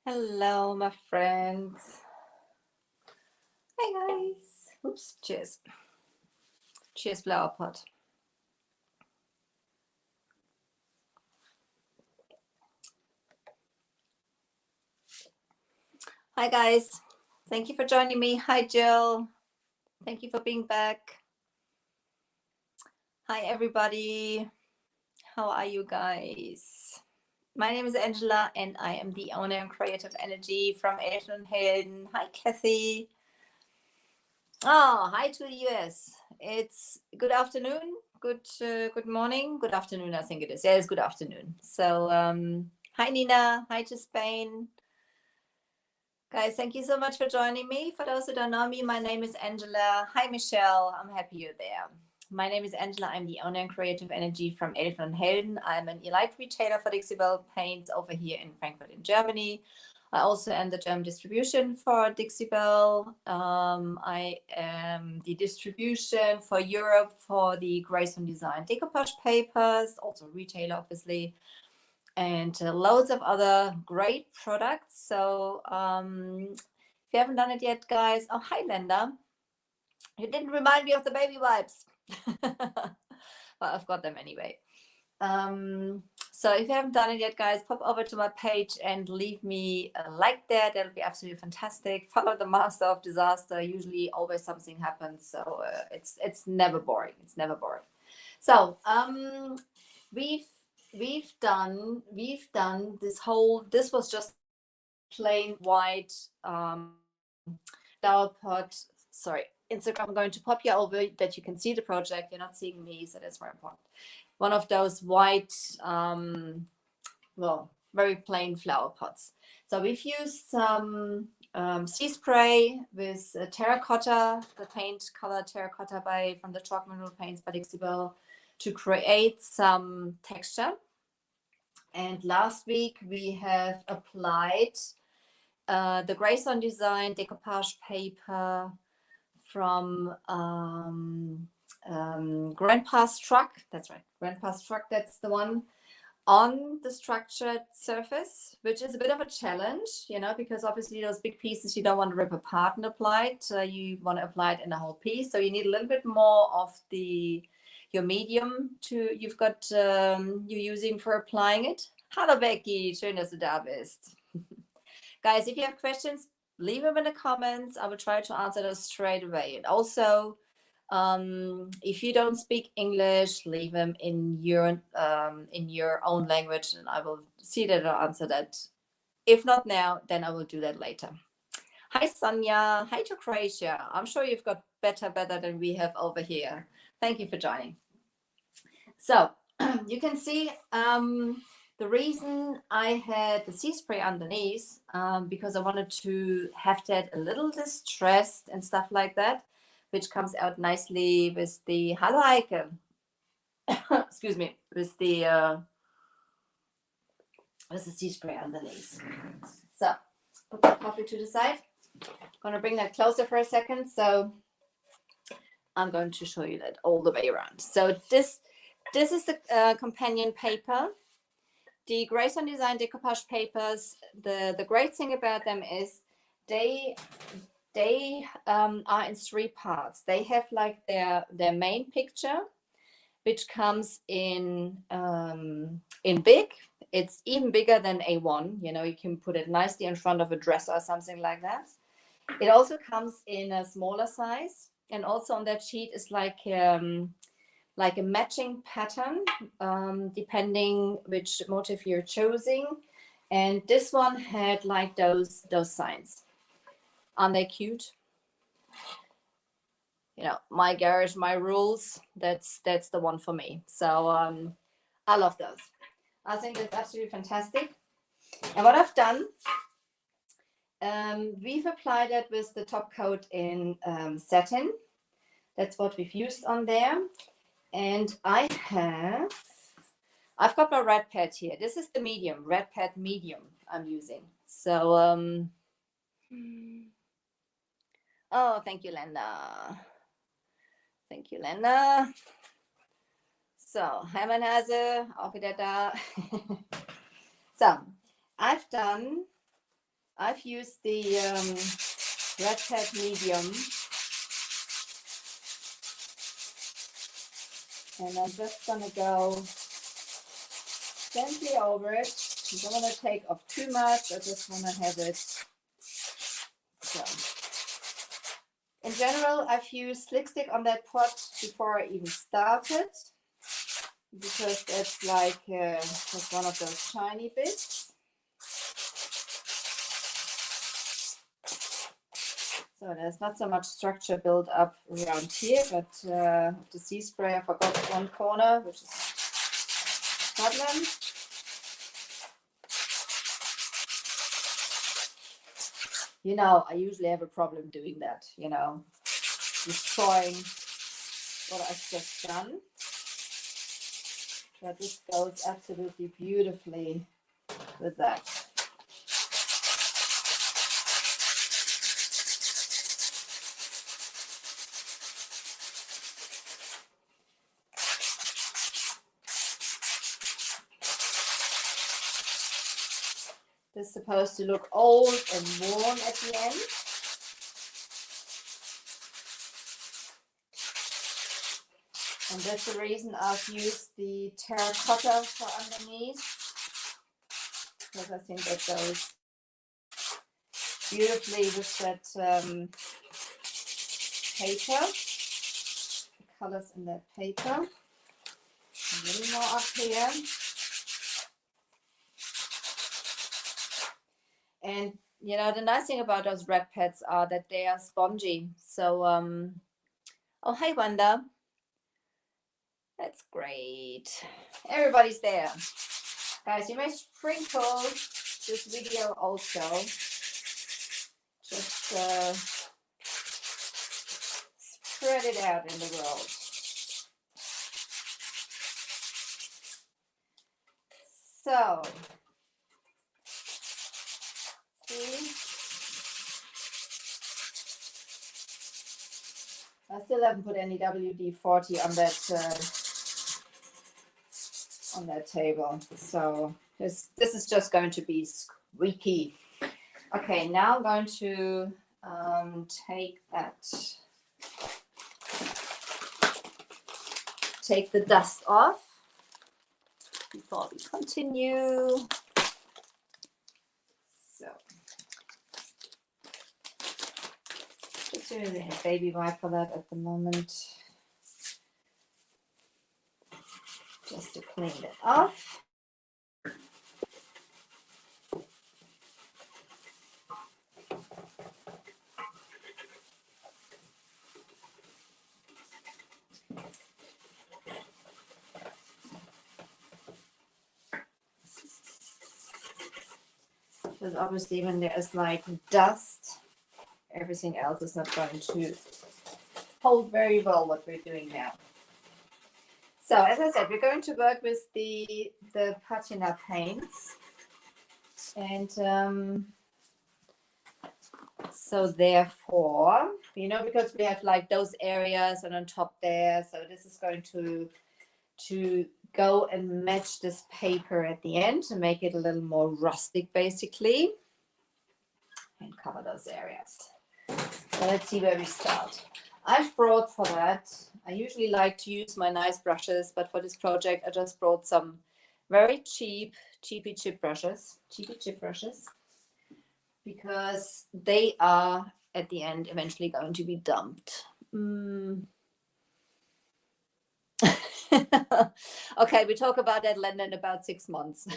Hello, my friends. Hi, guys. Oops, cheers. Cheers, Flowerpot. Hi, guys. Thank you for joining me. Hi, Jill. Thank you for being back. Hi, everybody. How are you guys? My name is Angela, and I am the owner and creative energy from Elfen and Helden. Hi, Kathy. Oh, hi to the US. It's good afternoon, good morning, good afternoon. I think it is. Yeah, it's good afternoon. So, hi Nina. Hi to Spain. Guys, thank you so much for joining me. For those who don't know me, my name is Angela. Hi Michelle. I'm happy you're there. My name is Angela. I'm the owner and creative energy from Elfen and Helden. I'm an elite retailer for Dixie Belle paints over here in Frankfurt in Germany. I also am the German distribution for Dixie Belle. I am the distribution for Europe for the Grace and Design decoupage papers, also retailer, obviously, and loads of other great products. So if you haven't done it yet, guys, oh, hi, Linda. You didn't remind me of the baby wipes. Well, I've got them anyway. So if you haven't done it yet, guys, pop over to my page and leave me a like there. That'll be absolutely fantastic. Follow the master of disaster. Usually always something happens. So it's never boring. It's never boring. So we've done this was just plain white Flowerpot. Sorry, Instagram. I'm going to pop you over that you can see the project. You're not seeing me, so that's very important. One of those white, well, very plain flower pots. So we've used some sea spray with terracotta, the paint color terracotta from the Chalk Mineral Paints by Dixie Belle, to create some texture. And last week we have applied the Grace on Design decoupage paper from Grandpa's Truck. That's right, Grandpa's Truck, that's the one, on the structured surface, which is a bit of a challenge, because obviously those big pieces you don't want to rip apart and apply it. You want to apply it in the whole piece. So you need a little bit more of your medium you've got you're using for applying it. Hallo Becky, schön, dass du da bist. Guys, if you have questions, leave them in the comments. I will try to answer those straight away. And also, if you don't speak English, leave them in your own language, and I will see that I'll answer that. If not now, then I will do that later. Hi Sonia. Hi to Croatia. I'm sure you've got better than we have over here. Thank you for joining. So you can see the reason I had the sea spray underneath, because I wanted to have that a little distressed and stuff like that, which comes out nicely with the Hallo Heike. Excuse me, with the sea spray underneath. So put the coffee to the side. I'm gonna bring that closer for a second. So I'm going to show you that all the way around. So this is the companion paper. The Grace on Design decoupage papers, the great thing about them is they are in 3 parts. They have like their main picture, which comes in big. It's even bigger than A1. You can put it nicely in front of a dress or something like that. It also comes in a smaller size, and also on that sheet is like a matching pattern, depending which motif you're choosing. And this one had like those signs. Aren't they cute? My garage, my rules. That's the one for me. So I love those. I think that's absolutely fantastic. And what I've done, we've applied it with the top coat in satin. That's what we've used on there. And I've got my red pad here. This is the medium, red pad medium I'm using. So, oh, thank you, Linda. Thank you, Linda. So, Heimanhase, auch wieder da. So, I've done I've used the Red Hat Medium, and I'm just gonna go gently over it. I don't want to take off too much. I just want to have it. So, in general, I've used Slick Stick on that pot before I even started, because that's like just one of those shiny bits. So there's not so much structure built up around here, but the sea spray, I forgot one corner, which is a problem. You know, I usually have a problem doing that, you know, destroying what I've just done. But this goes absolutely beautifully with that. This is supposed to look old and worn at the end. And that's the reason I've used the terracotta for underneath, because I think that goes beautifully with that paper, the colors in that paper. A little more up here. And you know, the nice thing about those red pads are that they are spongy. So, oh, hey, Wanda. That's great. Everybody's there. Guys, you may sprinkle this video also. Just spread it out in the world. So, see? I still haven't put any WD-40 on that table. So this is just going to be squeaky. Okay, now I'm going to take the dust off before we continue. So just using a baby wipe for that at the moment, just to clean it off. Because obviously when there is like dust, everything else is not going to hold very well what we're doing now. So as I said, we're going to work with the patina paints, and so therefore, you know, because we have like those areas and on top there, so this is going to go and match this paper at the end to make it a little more rustic basically, and cover those areas. So let's see where we start. I've brought for that, I usually like to use my nice brushes, but for this project I just brought some very cheapy chip brushes, because they are at the end eventually going to be dumped. Okay, we talk about that Linda in about 6 months.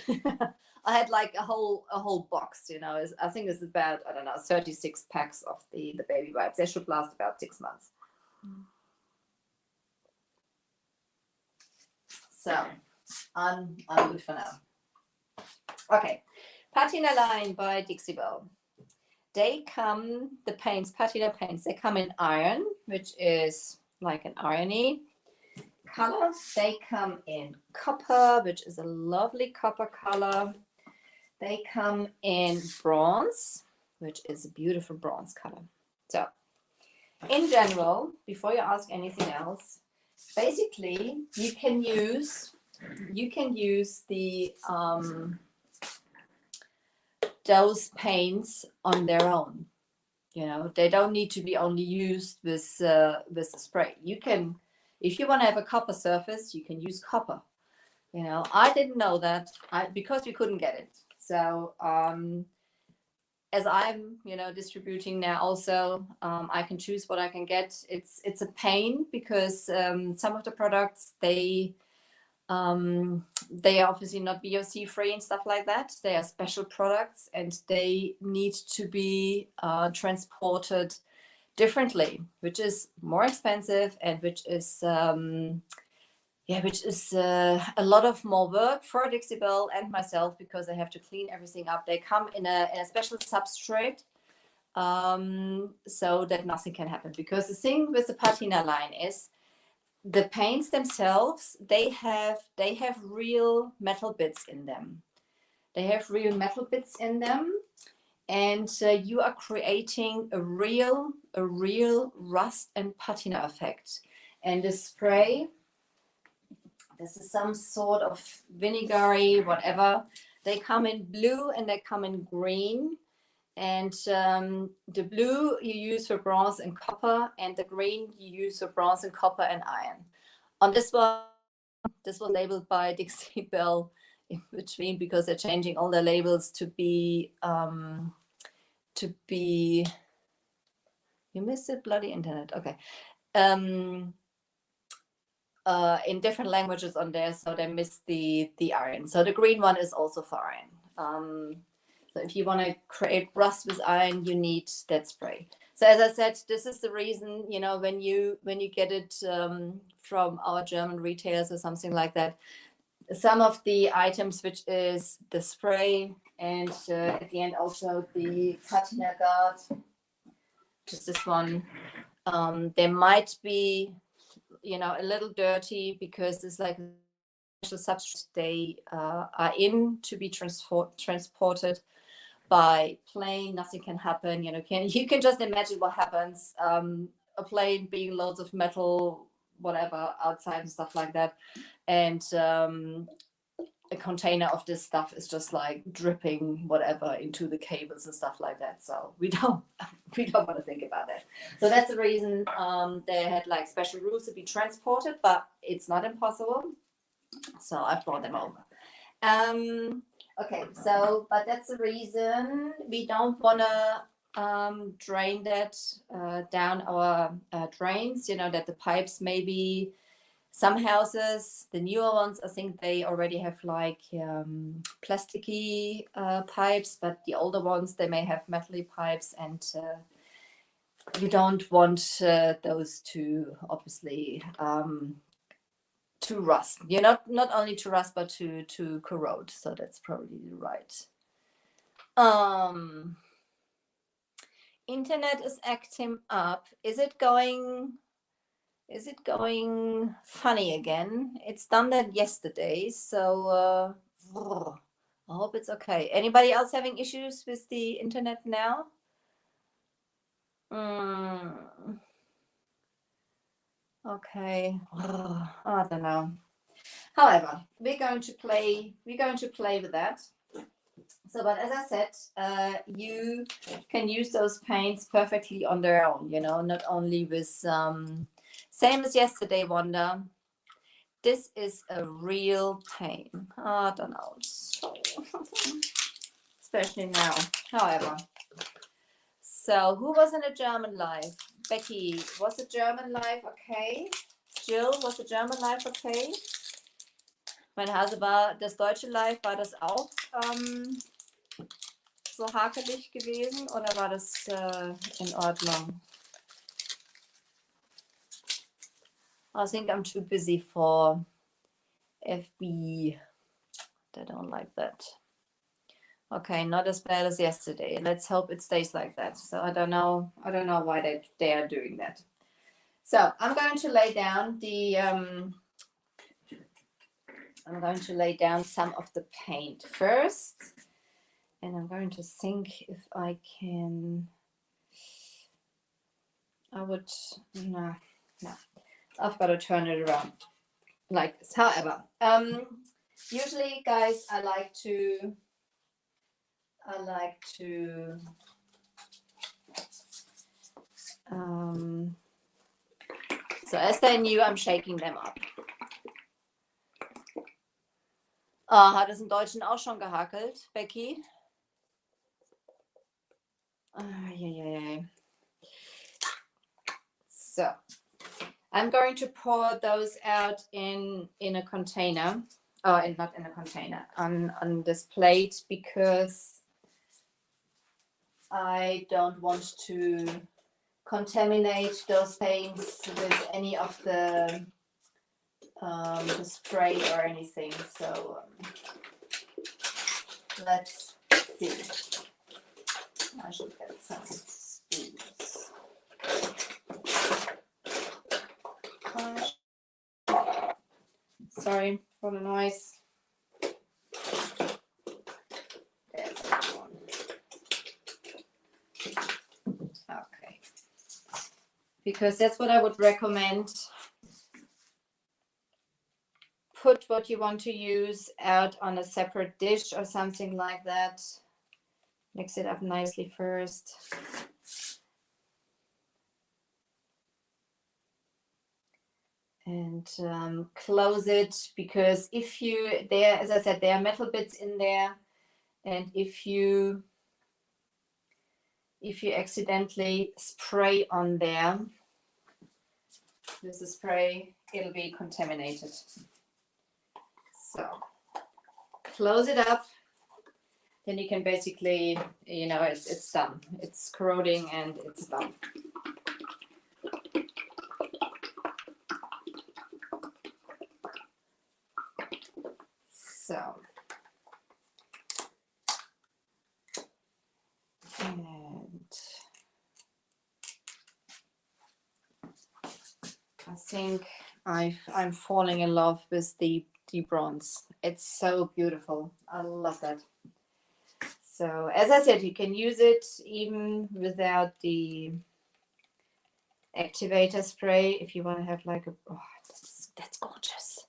I had like a whole box, you know. I think it's about, I don't know, 36 packs of the baby wipes. They should last about 6 months. So I'm good for now. Okay, Patina Line by Dixie Belle. They come, the paints, patina paints, they come in iron, which is like an irony color. They come in copper, which is a lovely copper color. They come in bronze, which is a beautiful bronze color. So in general, before you ask anything else, basically you can use the those paints on their own. You know, they don't need to be only used with the spray. You can, if you want to have a copper surface, you can use copper. You know, I didn't know that because we couldn't get it. So as I'm, you know, distributing now also, I can choose what I can get. It's a pain because some of the products, they are obviously not VOC free and stuff like that. They are special products and they need to be transported differently, which is more expensive and which is a lot of more work for Dixie Belle and myself because I have to clean everything up. They come in a special substrate so that nothing can happen. Because the thing with the Patina line is the paints themselves, they have real metal bits in them. They have real metal bits in them, and you are creating a real rust and patina effect. And the spray, this is some sort of vinegary, whatever. They come in blue and they come in green. And the blue you use for bronze and copper, and the green you use for bronze and copper and iron. On this one, this was labeled by Dixie Belle in between because they're changing all their labels to be you missed it, bloody internet. Okay. In different languages on there, so they missed the iron. So the green one is also for iron. So if you want to create rust with iron, you need that spray. So as I said, this is the reason, you know, when you get it from our German retailers or something like that, some of the items, which is the spray and at the end also the patina guard, just this one, they might be, you know, a little dirty because it's like special substrate they are in to be transported by plane. Nothing can happen. You know, you can just imagine what happens. A plane being loads of metal, whatever, outside and stuff like that, and a container of this stuff is just like dripping whatever into the cables and stuff like that. So we don't want to think about that. So that's the reason they had like special rules to be transported, but it's not impossible. So I've brought them over. Okay, so but that's the reason we don't want to drain that down our drains. You know, that the pipes maybe. Some houses, the newer ones, I think they already have like plasticky pipes, but the older ones, they may have metally pipes, and you don't want those to obviously to rust. You know, not only to rust, but to corrode. So that's probably right. Internet is acting up. Is it going funny again? It's done that yesterday, so I hope it's okay. Anybody else having issues with the internet now? Okay. I don't know. However, we're going to play with that. So, but as I said, you can use those paints perfectly on their own, you know, not only with same as yesterday, Wanda. This is a real pain. I don't know. Especially now. However. So who was in a German live? Becky, was the German live okay? Jill, was the German live okay? Mein Hase, war das deutsche Live, war das auch so hakelig gewesen oder war das in Ordnung? I think I'm too busy for FB. They don't like that. Okay, not as bad as yesterday. Let's hope it stays like that. So I don't know why they are doing that. So I'm going to lay down the I'm going to lay down some of the paint first, and I'm going to think if I can. No. I've got to turn it around like this. However, usually, guys, I like to I like to so as they knew, I'm shaking them up. Hat es im Deutschen auch schon gehakelt, Becky? So I'm going to pour those out in a container. Not in a container, on this plate, because I don't want to contaminate those paints with any of the spray or anything. So let's see. I should get some spoons. Sorry for the noise. There's that one. Okay. Because that's what I would recommend. Put what you want to use out on a separate dish or something like that. Mix it up nicely first. And close it, because if you, as I said, there are metal bits in there, and if you accidentally spray on there with the spray, it'll be contaminated. So close it up, then you can basically, it's done. It's corroding and it's done. So, and I think I'm falling in love with the bronze. It's so beautiful. I love that. So, as I said, you can use it even without the activator spray if you want to have like that's gorgeous.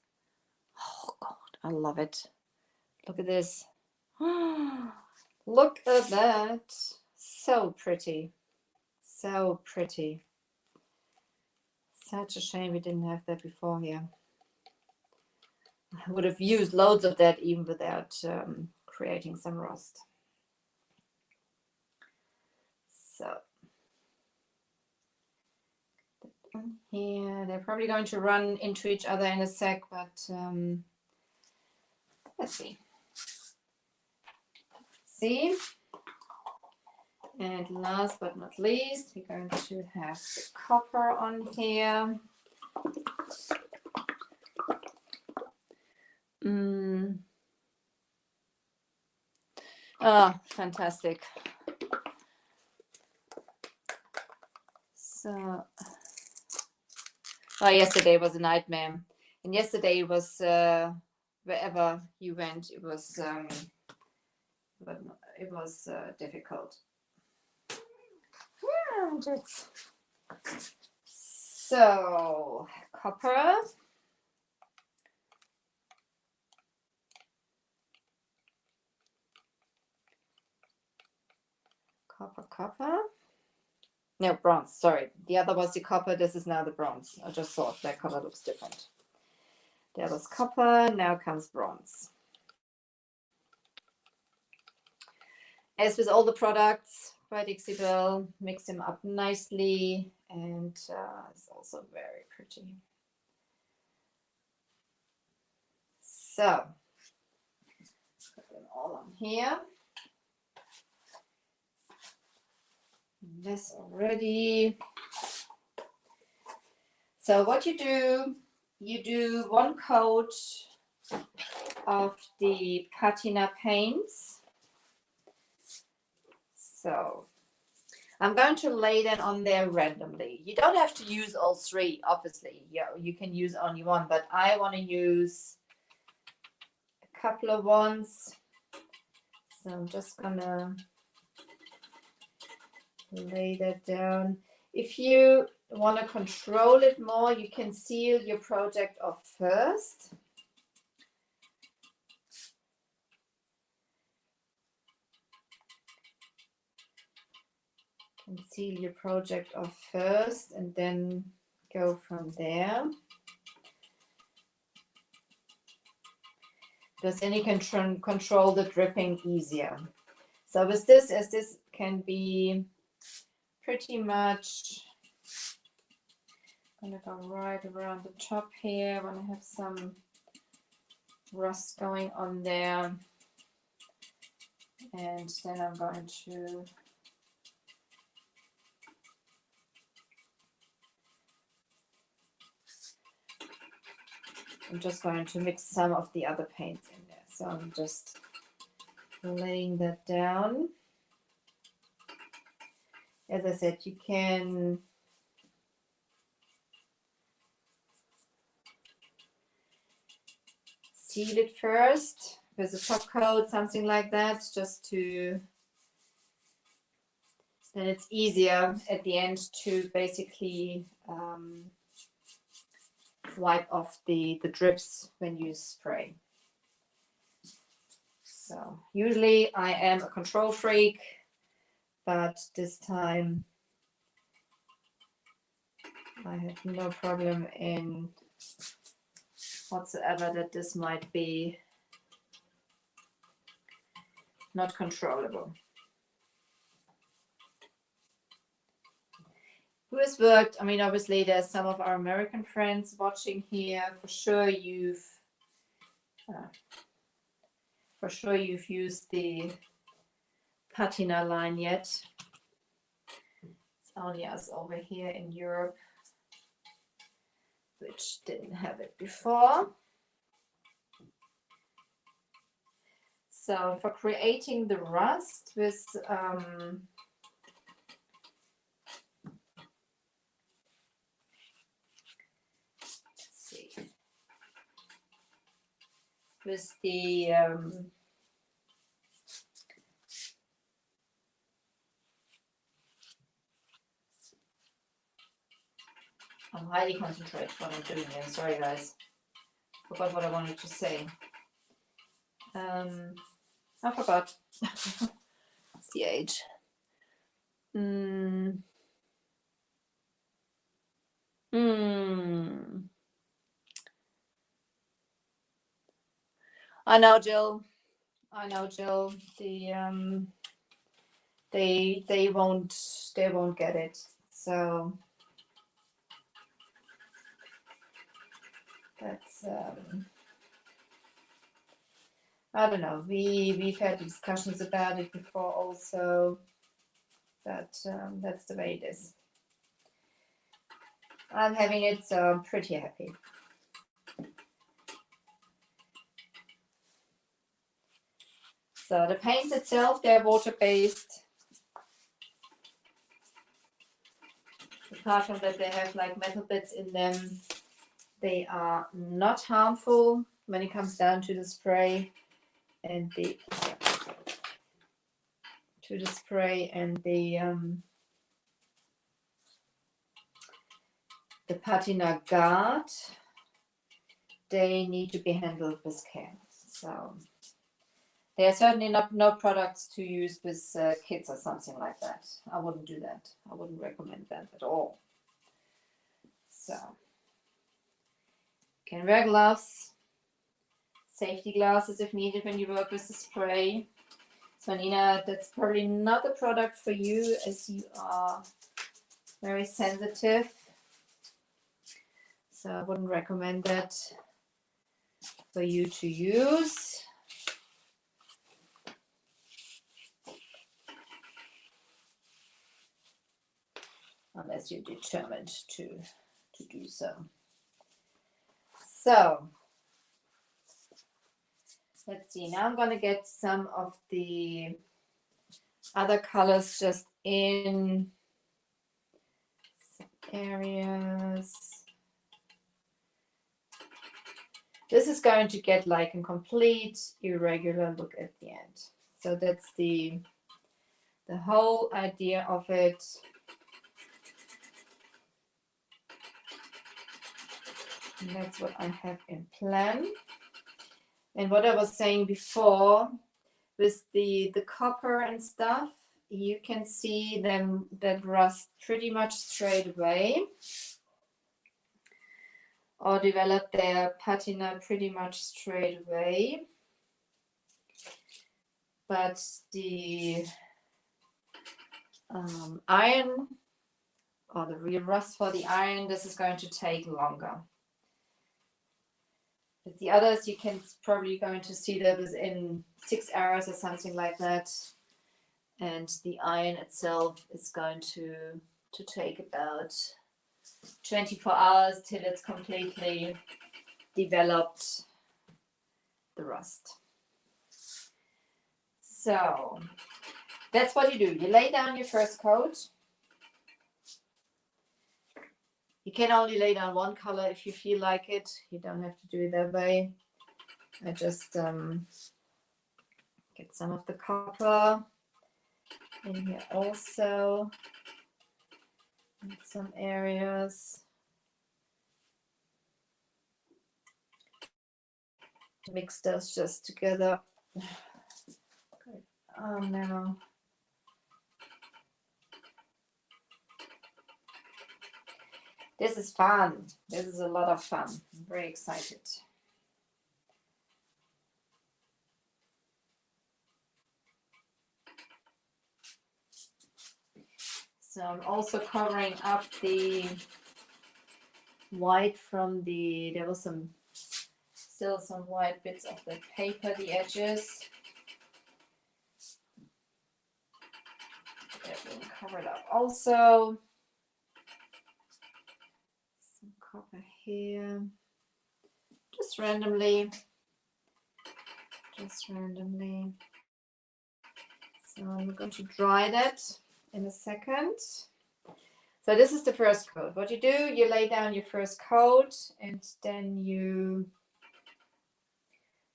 Oh God, I love it. Look at this. Look at that. So pretty. So pretty. Such a shame we didn't have that before here. I would have used loads of that even without creating some rust. So here, they're probably going to run into each other in a sec, but let's see. See? And last but not least, we're going to have the copper on here. Oh, fantastic. So, yesterday was a nightmare. And yesterday was, wherever you went, it was difficult. So, copper. Copper. No, bronze. Sorry. The other was the copper. This is now the bronze. I just thought that color looks different. There was copper. Now comes bronze. As with all the products by Dixie Belle, mix them up nicely, and it's also very pretty. So, put them all on here. This already. So what you do one coat of the patina paints. So I'm going to lay them on there randomly. You don't have to use all three, obviously. You can use only one, but I want to use a couple of ones. So I'm just gonna lay that down. If you want to control it more, you can seal your project off first. and seal your project off first and then go from there. Because then you can control the dripping easier. So with this, as this can be pretty much, I'm gonna go right around the top here. I want to have some rust going on there. And then I'm going to just going to mix some of the other paints in there. So I'm just laying that down. As I said, you can seal it first with a top coat, something like that, just to, then it's easier at the end to basically wipe off the drips when you spray. So usually I am a control freak, but this time I have no problem in whatsoever that this might be not controllable. Who has worked, I mean, obviously there's some of our American friends watching here. For sure you've used the Patina line yet. It's only us over here in Europe which didn't have it before. So for creating the rust with with the I'm highly concentrated what I'm doing here. Sorry guys, forgot what I wanted to say. I forgot. It's the age. I know, Jill. The they won't get it. So that's I don't know. We've had discussions about it before also, but that's the way it is. I'm having it, so I'm pretty happy. So the paints itself, they're water-based. Apart from that, they have like metal bits in them. They are not harmful when it comes down to the spray and the patina guard. They need to be handled with care. So they are certainly no products to use with kids or something like that. I wouldn't do that. I wouldn't recommend that at all. So you can wear gloves, safety glasses if needed when you work with the spray. So Nina, that's probably not a product for you as you are very sensitive. So I wouldn't recommend that for you to use. Unless you're determined to do so. So let's see. Now I'm going to get some of the other colors just in areas. This is going to get like a complete irregular look at the end. So that's the whole idea of it. And that's what I have in plan. And what I was saying before with the copper and stuff, you can see them that rust pretty much straight away, or develop their patina pretty much straight away. But the iron, or the real rust for the iron, this is going to take longer. With the others, you can probably going to see that within 6 hours or something like that. And the iron itself is going to take about 24 hours till it's completely developed the rust. So that's what you do. You lay down your first coat. You can only lay down one color if you feel like it. You don't have to do it that way. I just get some of the copper in here also, in some areas. Mix those just together. Oh no. This is fun. This is a lot of fun. I'm very excited. So I'm also covering up the white from the, there was still some white bits of the paper, the edges. That will cover it up also. Some copper here. Just randomly. So I'm going to dry that in a second. So this is the first coat. What you do, you lay down your first coat and then you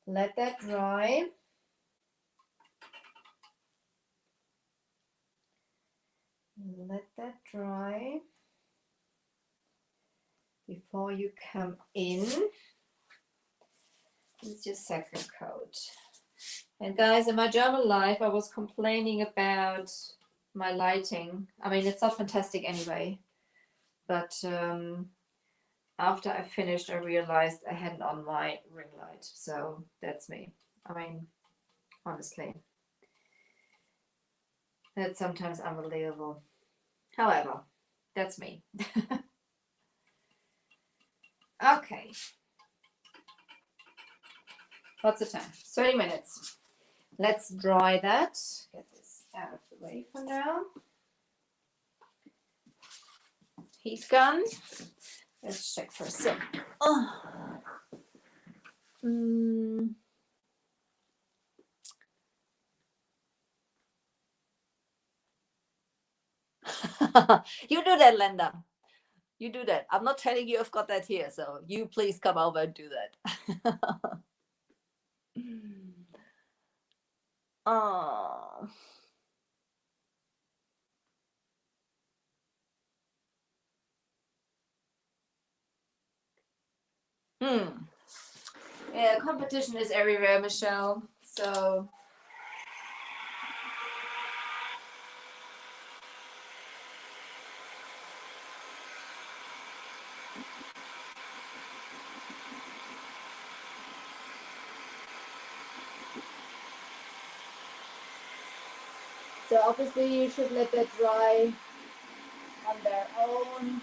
let that dry. Let that dry before you come in with your second coat. And guys, in my German life, I was complaining about my lighting. I mean, it's not fantastic anyway, but after I finished, I realized I hadn't on my ring light. So that's me. I mean, honestly, that's sometimes unbelievable. However, that's me. Okay. What's the time? 30 minutes. Let's dry that. Get this out of the way for now. Heat gun. Let's check for some. Oh. You do that, Linda. You do that. I'm not telling you I've got that here, so you please come over and do that. Oh. Yeah, competition is everywhere, Michelle. So obviously you should let that dry on their own.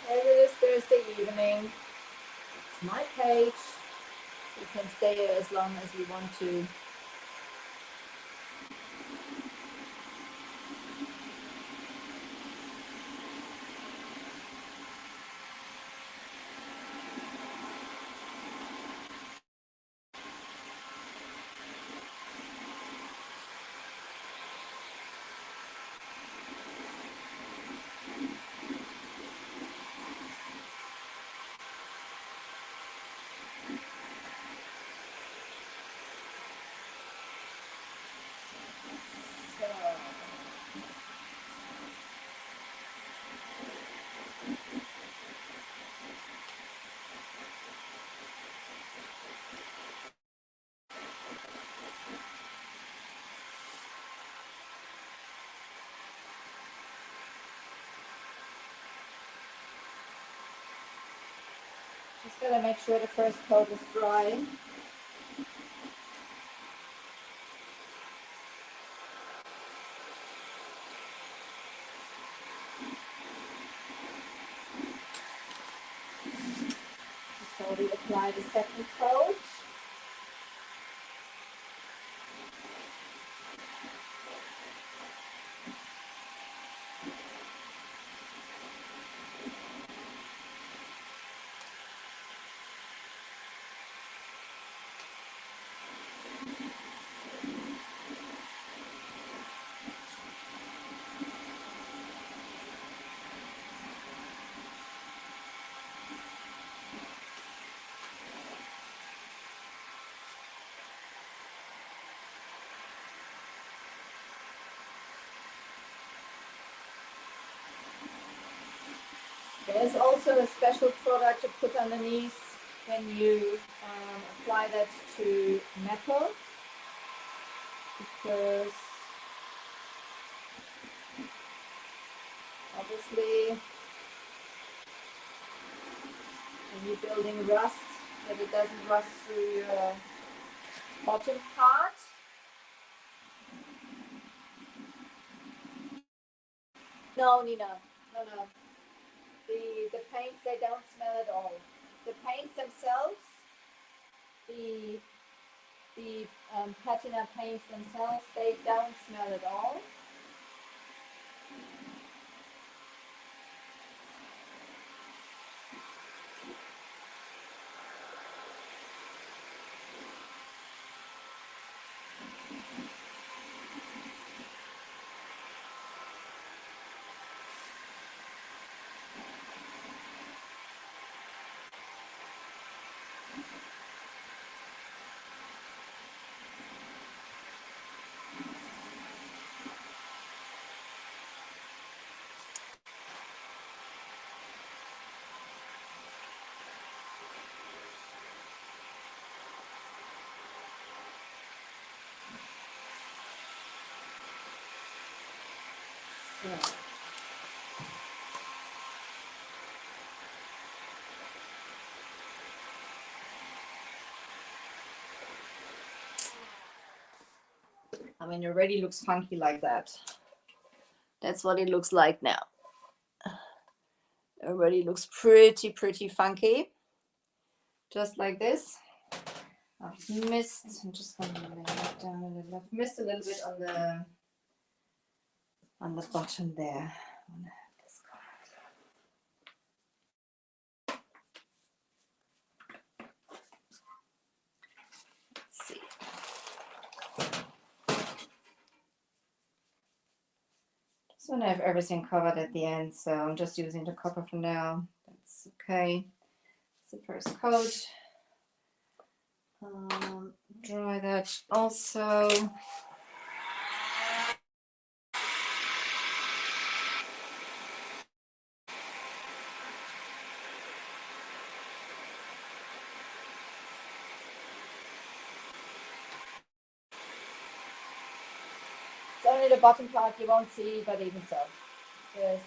Every Thursday evening. It's my page. You can stay here as long as you want to. Just gotta make sure the first coat is dry. Slowly apply the second coat. There's also a special product to put underneath when you apply that to metal, because obviously when you're building rust, that it doesn't rust through your bottom part. No, Nina, no. The paints, they don't smell at all. The paints themselves, the patina paints themselves, they don't smell at all. Yeah. I mean, it already looks funky like that. That's what it looks like now. It already looks pretty funky. Just like this. I've missed, I'm just going to lay that down a little. I've missed a little bit on the bottom there. Let's see. Just want to have everything covered at the end, so I'm just using the copper for now. That's okay. It's the first coat. Dry that also. It's only the bottom part you won't see, but even so. There's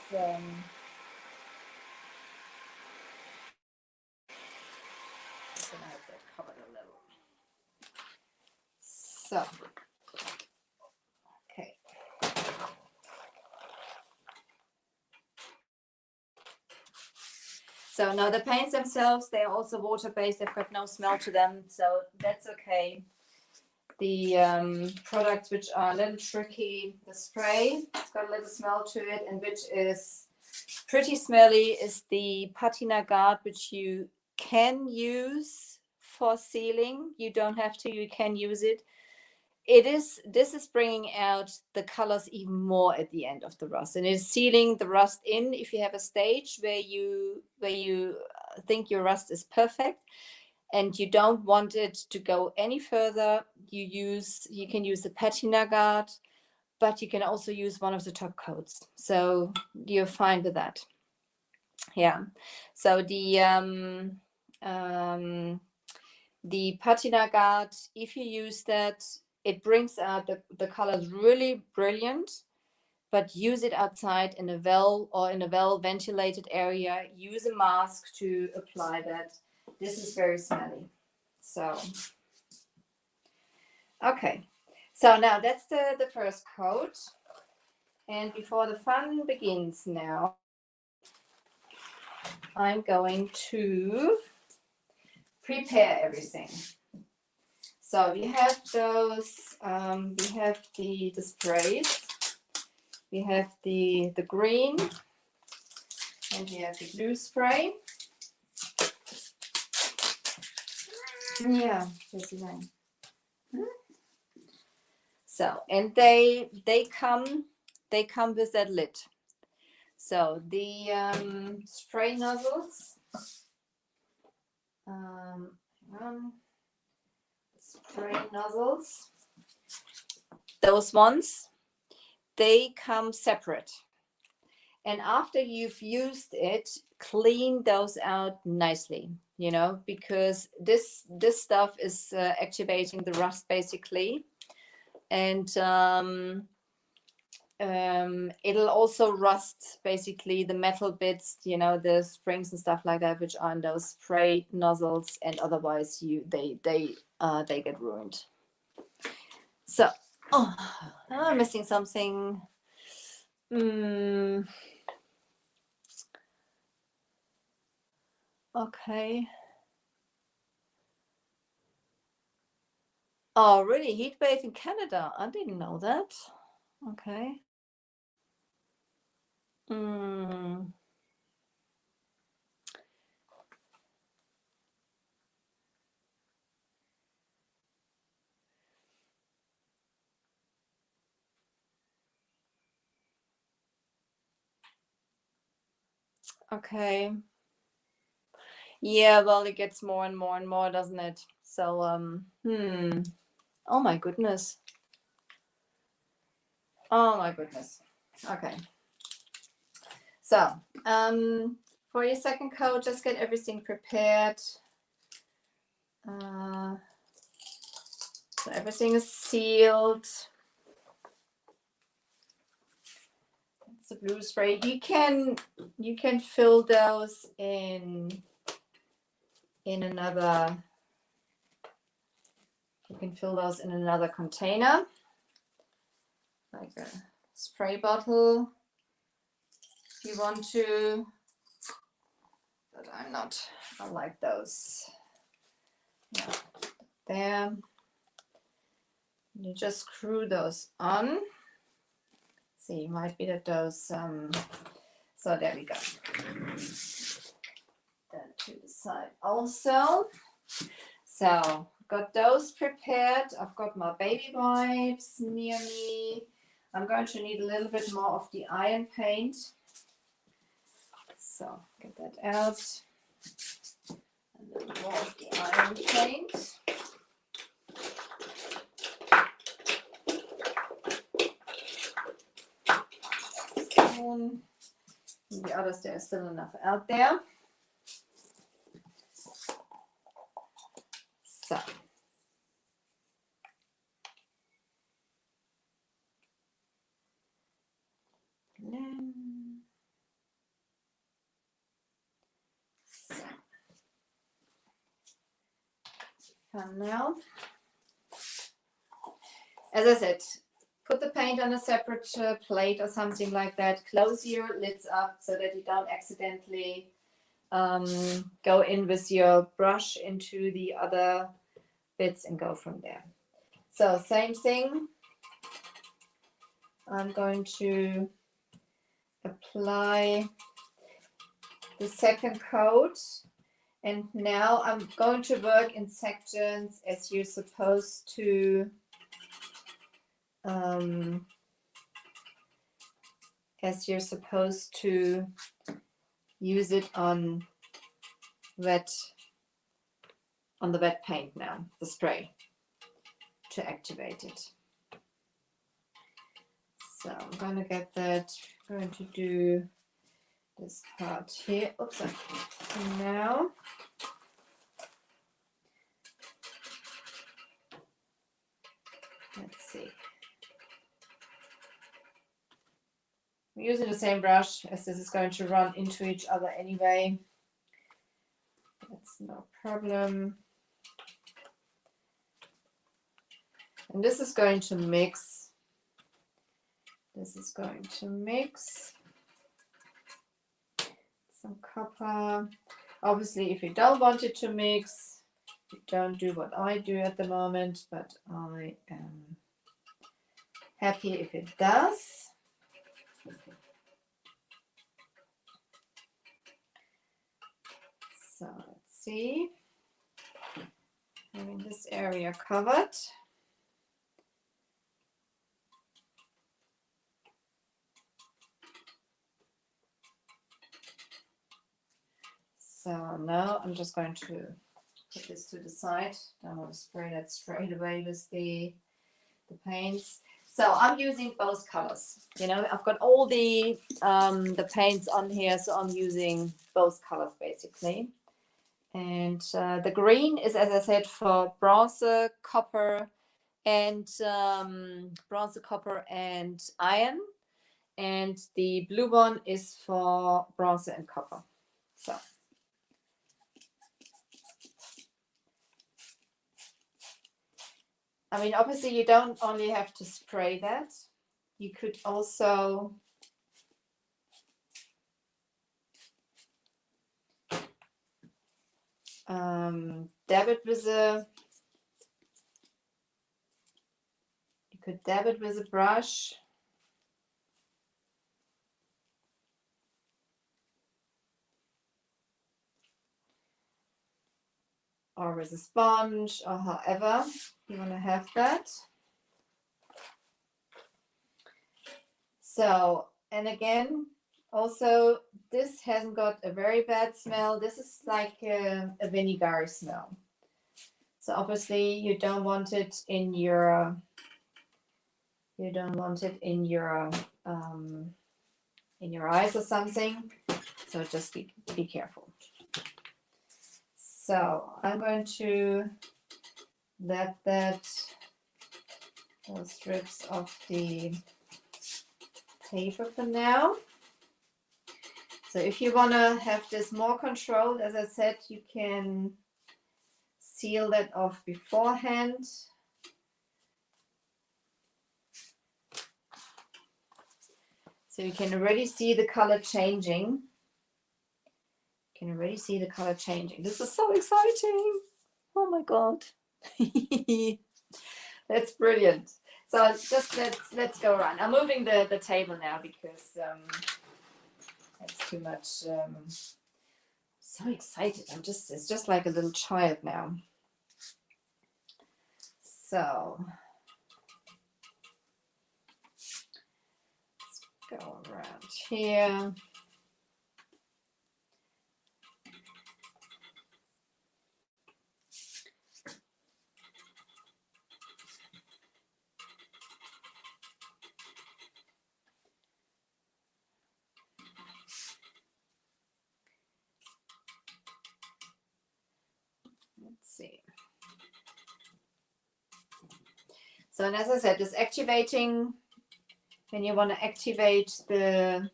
just gonna have that covered a little. So, okay. So now the paints themselves, they are also water-based. They've got no smell to them, so that's okay. The products which are a little tricky, the spray, it's got a little smell to it, and which is pretty smelly, is the patina guard, which you can use for sealing. You don't have to, you can use it. This is bringing out the colors even more at the end of the rust, and it's sealing the rust in. If you have a stage where you think your rust is perfect and you don't want it to go any further, you can use the patina guard, but you can also use one of the top coats, so you're fine with that. Yeah, so the patina guard, if you use that, it brings out the colors really brilliant, but use it outside in a well ventilated area. Use a mask to apply that. This is very smelly. So, okay. So now that's the first coat. And before the fun begins now, I'm going to prepare everything. So we have those, we have the sprays, we have the green, and we have the blue spray. Yeah, Dixie Belle. So, and they come with that lid. So the spray nozzles, spray nozzles, those ones, they come separate. And after you've used it, clean those out nicely, you know, because this stuff is activating the rust basically. And it'll also rust basically the metal bits, you know, the springs and stuff like that, which are in those spray nozzles, and otherwise they get ruined. So, oh, I'm missing something. Okay. Oh, really? Heat wave in Canada? I didn't know that. Okay. Okay. Yeah, well, it gets more and more and more, doesn't it? So, oh my goodness. Oh my goodness. Okay. So, for your second coat, just get everything prepared. So everything is sealed. It's a blue spray. You can fill those in another. You can fill those in another container, like a spray bottle, if you want to. But I'm not. I like those. Yeah. There. You just screw those on. See, it might be that those. So there we go. Then to the side also. So got those prepared. I've got my baby wipes near me. I'm going to need a little bit more of the iron paint. So get that out. A little more of the iron paint. And the others, there's still enough out there. So. Now, as I said, put the paint on a separate plate or something like that. Close your lids up so that you don't accidentally go in with your brush into the other bits and go from there. So same thing. I'm going to apply the second coat. And now I'm going to work in sections as you're supposed to use it on the wet paint now, the spray, to activate it. So I'm going to get that. I'm going to do this part here. Oops. Now. Let's see. I'm using the same brush as this is going to run into each other anyway. That's no problem. And this is going to mix. This is going to mix some copper. Obviously, if you don't want it to mix, you don't do what I do at the moment, but I am happy if it does. So let's see. Having this area covered. So now I'm just going to put this to the side. Don't want to spray that straight away with the paints. So I'm using both colors. You know, I've got all the paints on here, so I'm using both colors basically. And the green is, as I said, for bronze, copper, and iron. And the blue one is for bronze and copper. So. I mean, obviously you don't only have to spray that. You could also dab it with a, you could dab it with a brush. Or with a sponge, or however you want to have that. So, and again, also, this hasn't got a very bad smell. This is like a vinegary smell. So obviously you don't want it in your, in your eyes or something. So just be careful. So I'm going to let those strips of the paper for now. So if you want to have this more controlled, as I said, you can seal that off beforehand. So you can already see the color changing. You can already see the color changing. This is so exciting. Oh my God. That's brilliant. So just let's go around. I'm moving the table now because that's too much. So excited. It's just like a little child now. So let's go around here. Let's see. So, and as I said, this activating, when you want to activate the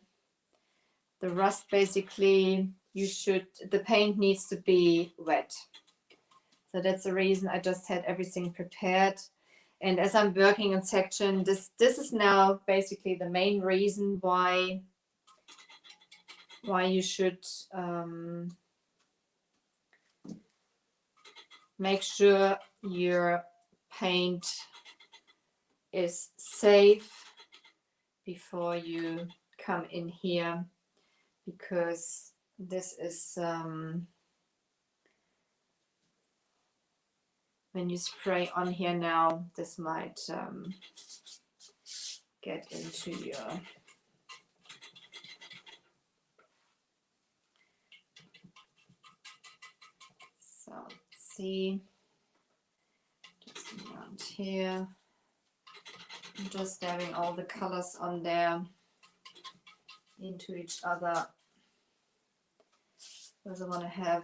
rust, basically, the paint needs to be wet. So that's the reason I just had everything prepared. And as I'm working in section, this is now basically the main reason why you should make sure your paint is safe before you come in here, because this is when you spray on here now, this might get into your so let's see, just around here. I'm just dabbing all the colors on there into each other, because I want to have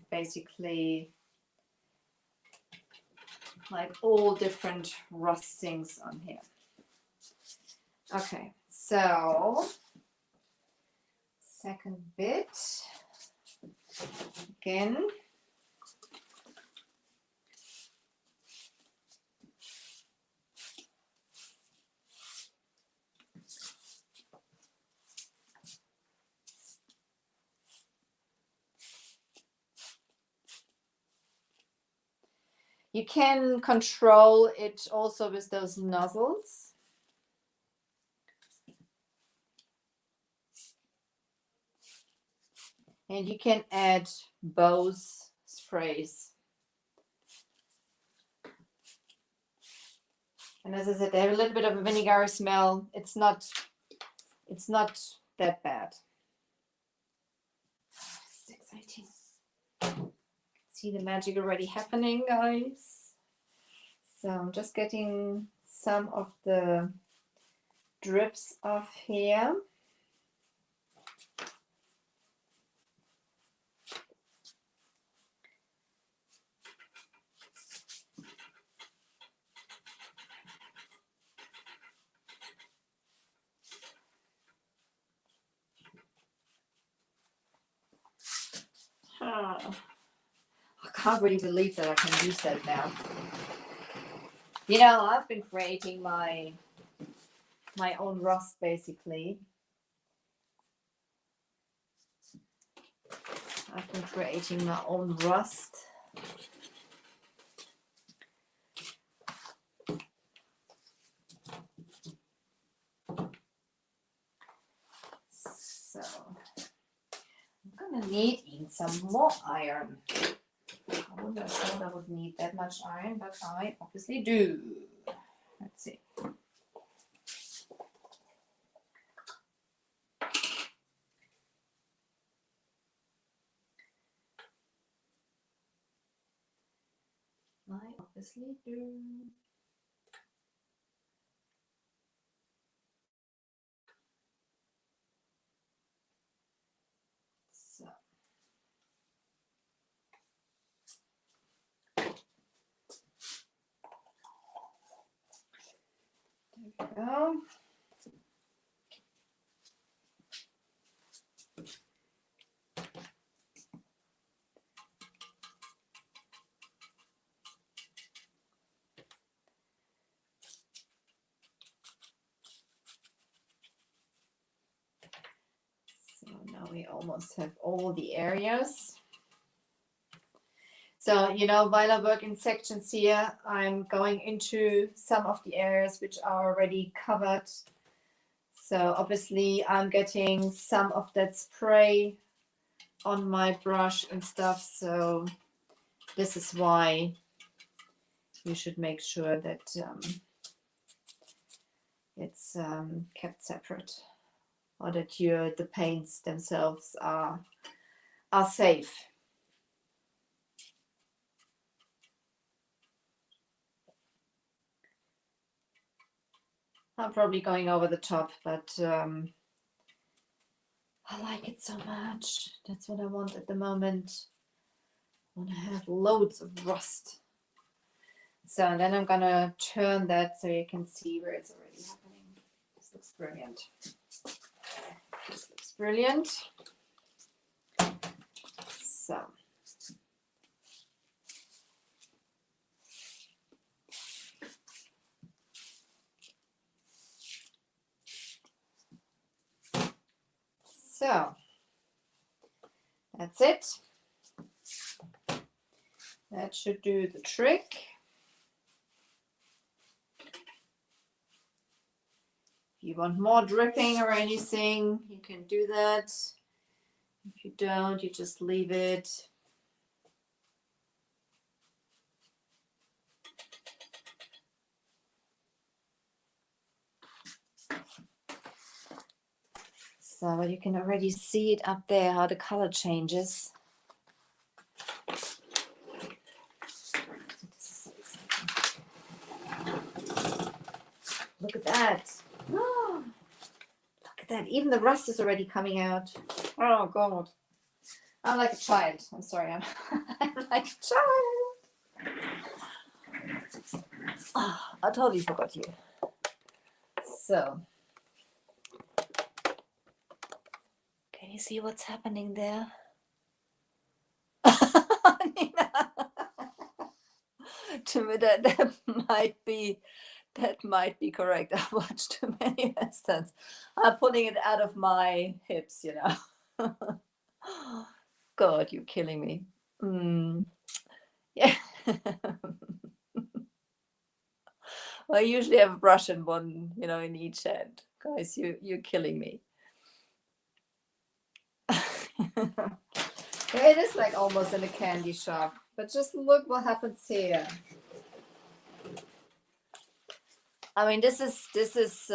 basically like all different rustings on here. Okay, so second bit again. You can control it also with those nozzles. And you can add both sprays. And as I said, they have a little bit of a vinegar smell. It's not that bad. It's exciting. See the magic already happening, guys. So I'm just getting some of the drips off here. I can't really believe that I can use that now. You know, I've been creating my own rust basically. I've been creating my own rust. So I'm gonna need even some more iron. I wouldn't have thought I would need that much iron, but I obviously do. Let's see. I obviously do. So. There we go. So now we almost have all the areas. So, you know, while I work in sections here, I'm going into some of the areas which are already covered. So obviously I'm getting some of that spray on my brush and stuff. So this is why you should make sure that it's kept separate, or that the paints themselves are safe. I'm probably going over the top, but I like it so much. That's what I want at the moment. I want to have loads of rust. So then I'm gonna turn that so you can see where it's already happening. This looks brilliant. This looks brilliant. So. So that's it. That should do the trick. If you want more dripping or anything, you can do that. If you don't, you just leave it. So you can already see it up there, how the color changes. Look at that. Oh, look at that. Even the rust is already coming out. Oh, God. I'm like a child. I'm sorry. I'm like a child. Oh, I totally forgot you. So. Can you see what's happening there? To me, that might be correct. I've watched too many westerns. I'm pulling it out of my hips, you know. God, you're killing me. Yeah. I usually have a brush in one, in each hand. Guys, you're killing me. Yeah, it is like almost in a candy shop, but just look what happens here. I mean, this is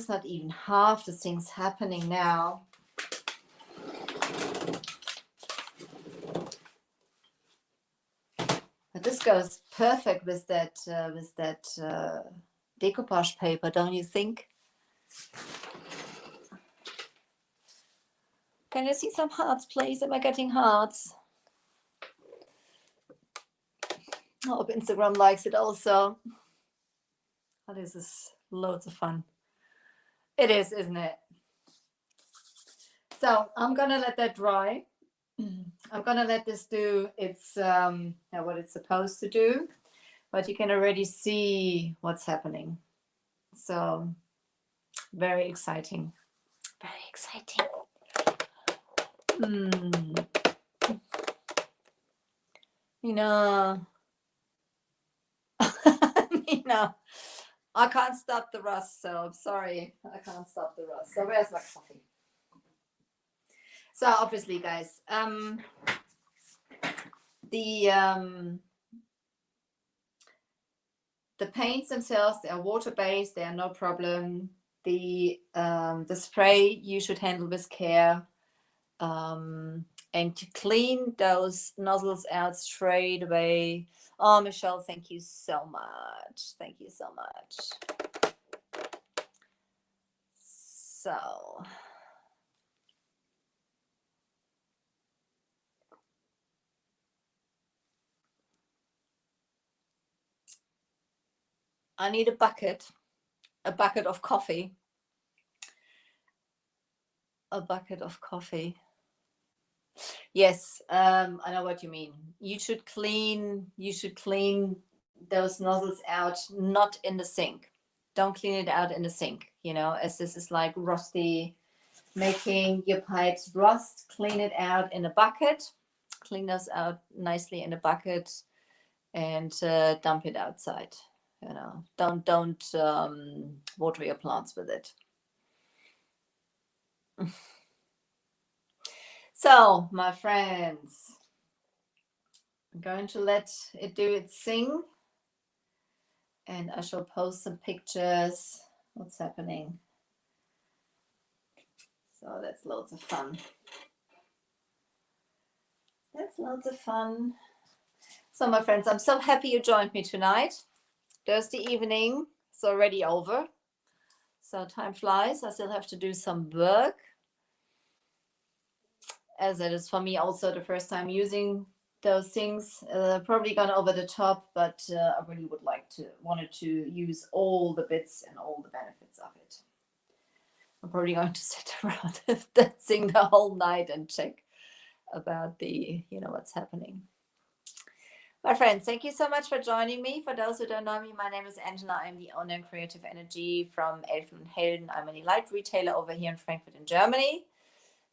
not even half the things happening now. But this goes perfect with that decoupage paper, don't you think? Can you see some hearts, please? Am I getting hearts? I hope Instagram likes it also. Oh, this is loads of fun. It is, isn't it? So I'm gonna let that dry. I'm gonna let this do its what it's supposed to do, but you can already see what's happening. So very exciting. Very exciting. Nina. Nina. I can't stop the rust, so I'm sorry. I can't stop the rust. So where's my coffee? So obviously, guys, the paints themselves, they are water-based. They are no problem. The spray you should handle with care. And to clean those nozzles out straight away. Oh, Michelle, thank you so much. Thank you so much. So I need a bucket of coffee. A bucket of coffee. Yes, I know what you mean. You should clean those nozzles out, not in the sink. Don't clean it out in the sink, as this is like rusty, making your pipes rust. Clean it out in a bucket. Clean those out nicely in a bucket and dump it outside. Don't water your plants with it. So, my friends, I'm going to let it do its thing, and I shall post some pictures. What's happening? So that's loads of fun. That's loads of fun. So, my friends, I'm so happy you joined me tonight. Thursday evening is already over. So time flies. I still have to do some work, as it is for me also the first time using those things. Probably gone over the top, but I really wanted to use all the bits and all the benefits of it. I'm probably going to sit around that thing the whole night and check about the, what's happening. My friends, thank you so much for joining me. For those who don't know me, my name is Angela. I'm the owner and creative energy from Elfen and Helden. I'm a light retailer over here in Frankfurt in Germany.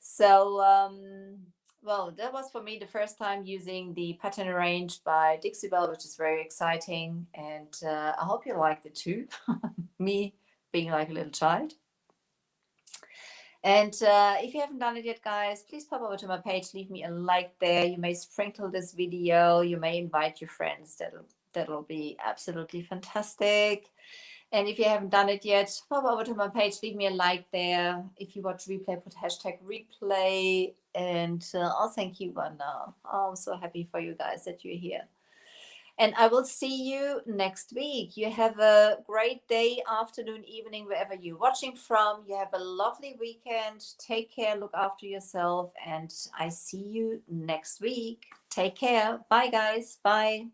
So, well, that was for me the first time using the patina range by Dixie Belle, which is very exciting. And I hope you liked it too. Me being like a little child. And if you haven't done it yet, guys, please pop over to my page, leave me a like there. You may sprinkle this video. You may invite your friends. That'll be absolutely fantastic. And if you haven't done it yet, pop over to my page, leave me a like there. If you watch replay, put hashtag replay. And I'll thank you by now. Oh, I'm so happy for you guys that you're here. And I will see you next week. You have a great day, afternoon, evening, wherever you're watching from. You have a lovely weekend. Take care. Look after yourself. And I see you next week. Take care. Bye, guys. Bye.